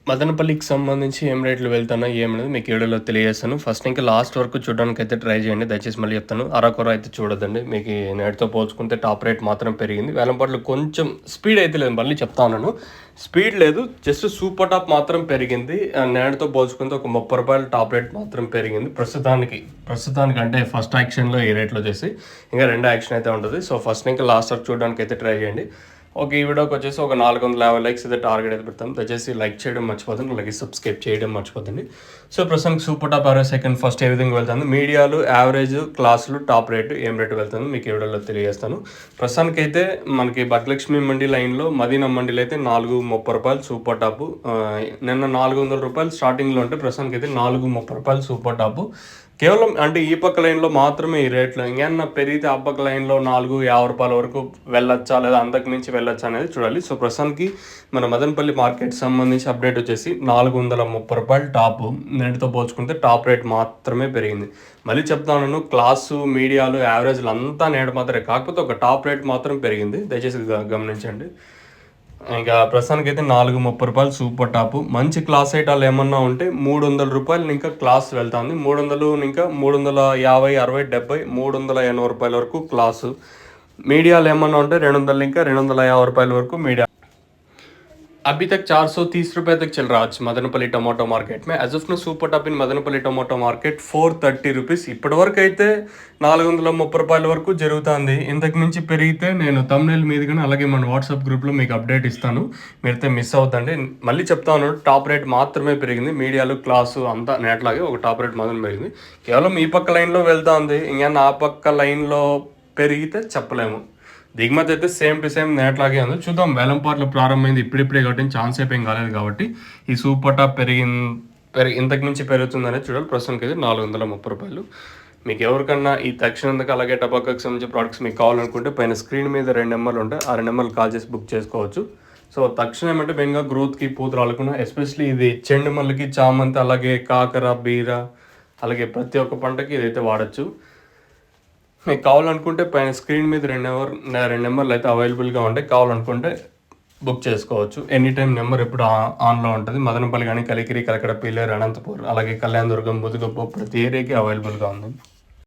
మదనపల్లికి సంబంధించి ఏం రేట్లు వెళ్తున్నా ఏమనేది మీకు వీడియోలో తెలియజేస్తాను. ఫస్ట్ ఇంకా లాస్ట్ వరకు చూడడానికి అయితే ట్రై చేయండి. దయచేసి మళ్ళీ చెప్తాను. అరకొర అయితే చూడొద్దండి. మీకు నేటితో పోల్చుకుంటే టాప్ రేట్ మాత్రం పెరిగింది. వేలంపాట్లు కొంచెం స్పీడ్ అయితే లేదు. మళ్ళీ చెప్తా ఉన్నాను, స్పీడ్ లేదు, జస్ట్ సూపర్ టాప్ మాత్రం పెరిగింది. నేటితో పోల్చుకుంటే ఒక రూ. 30 టాప్ రేట్ మాత్రం పెరిగింది ప్రస్తుతానికి అంటే ఫస్ట్ యాక్షన్లో ఈ రేట్లో వచ్చేసి ఇంకా రెండో యాక్షన్ అయితే ఉంటుంది. సో ఫస్ట్ ఇంకా లాస్ట్ వరకు చూడడానికి అయితే ట్రై చేయండి. ఓకే, ఈ వీడియోకి వచ్చేసి ఒక 450 లైక్స్ అయితే టార్గెట్ అయితే పెడతాం. దయచేసి లైక్ చేయడం మర్చిపోతుంది, అలాగే సబ్స్క్రైబ్ చేయడం మర్చిపోతుంది. సో ప్రస్తుతానికి super top average second first ఏ విధంగా వెళ్తుంది, మీడియాలు యావరేజ్ క్లాసులు టాప్ రేటు ఏం రేటు వెళ్తుంది మీకు ఈ వీడియోలో తెలియజేస్తాను. ప్రస్తుతానికి అయితే మనకి భద్రలక్ష్మి మండి లైన్లో మదీనా మండీలో అయితే రూ. 430 సూపర్ టాపు. నిన్న రూ. 400 స్టార్టింగ్లో ఉంటే ప్రస్తుతానికి అయితే రూ. 430 సూపర్ టాపు. కేవలం అంటే ఈ పక్క లైన్లో మాత్రమే ఈ రేట్లు. ఇంకేమన్నా పెరిగితే ఆ పక్క లైన్లో రూ. 450 వరకు వెళ్ళొచ్చా లేదా అంతకు మించి వెళ్ళొచ్చా అనేది చూడాలి. సో ప్రస్తుతానికి మన మదనపల్లి మార్కెట్ సంబంధించి అప్డేట్ వచ్చేసి రూ. 430 టాపు. నేటితో పోల్చుకుంటే టాప్ రేట్ మాత్రమే పెరిగింది. మళ్ళీ చెప్తాను, క్లాసు మీడియాలు యావరేజ్లు అంతా నేడు మాత్రమే, కాకపోతే ఒక టాప్ రేట్ మాత్రం పెరిగింది. దయచేసి గమనించండి. ఇంకా ప్రస్తుతానికి అయితే రూ. 430 సూపర్ టాపు. మంచి క్లాస్ ఐటాలు ఏమన్నా ఉంటే రూ. 300 ఇంకా క్లాస్ వెళ్తుంది. 300 ఇంకా 350, 60, 70, రూ. 380 వరకు క్లాసు. మీడియాలు ఏమన్నా ఉంటే 200 ఇంకా రూ. 250 వరకు మీడియా. अभी तक ₹430 तक चल रहा है आज మదనపల్లి టమాటో మార్కెట్ में. As of now super top in Madanapalle tomato market ₹430. ఇప్పటి వరకు అయితే ₹430 వరకు జరుగుతుంది. ఇంతకు మించి పెరిగితే నేను తమ్నెయిల్ మీద కానీ అలాగే మన వాట్సాప్ గ్రూప్లో మీకు అప్డేట్ ఇస్తాను, మీరైతే మిస్ అవుతండి. మళ్ళీ చెప్తాను, టాప్ రేట్ మాత్రమే పెరిగింది. మీడియాలు క్లాసు అంతా నేట్లాగే ఒక టాప్ రేట్ మాత్రం పెరిగింది. కేవలం ఈ పక్క లైన్లో వెళ్తుంది, ఇంకా ఆ పక్క లైన్లో పెరిగితే చెప్పలేము. దిగుమతి అయితే సేమ్ టు సేమ్ నేట్లాగే ఉంది. చూద్దాం, వేలంపాట్లు ప్రారంభమైంది ఇప్పుడిప్పుడే కాబట్టి ఛాన్స్ అయిపోయి ఏం కాలేదు కాబట్టి ఈ సూపర్ టాప్ ఇంతకు మించి పెరుగుతుందనేది చూడాలి. ప్రస్తుతానికి అయితే ₹430. మీకు ఎవరికన్నా ఈ తక్షణందుకు అలాగే టబాకాకు సంబంధించిన ప్రోడక్ట్స్ మీకు కావాలనుకుంటే పైన స్క్రీన్ మీద 2 నెంబర్లు ఉంటాయి, ఆ 2 నెంబర్లు కాల్ చేసి బుక్ చేసుకోవచ్చు. సో తక్షణం ఏమంటే మెయిన్గా గ్రోత్కి పూత రాలకుండా, ఎస్పెషలీ ఇది చెండు మల్లికి, చామంతి, అలాగే కాకర, బీర, అలాగే ప్రతి ఒక్క పంటకి ఇదైతే వాడచ్చు. మీకు కావాలనుకుంటే పైన స్క్రీన్ మీద 2 నెంబర్లు అయితే అవైలబుల్గా ఉంటాయి, కావాలనుకుంటే బుక్ చేసుకోవచ్చు. ఎనీ టైం నెంబర్ ఎప్పుడు ఆన్లో ఉంటుంది. మదనపల్లి కానీ, కలికిరి, కలకడ, పీలేరు, అనంతపూర్, అలాగే కళ్యాణదుర్గం, ముదుగొప్ప ప్రతి ఏరియాకి అవైలబుల్గా ఉంది.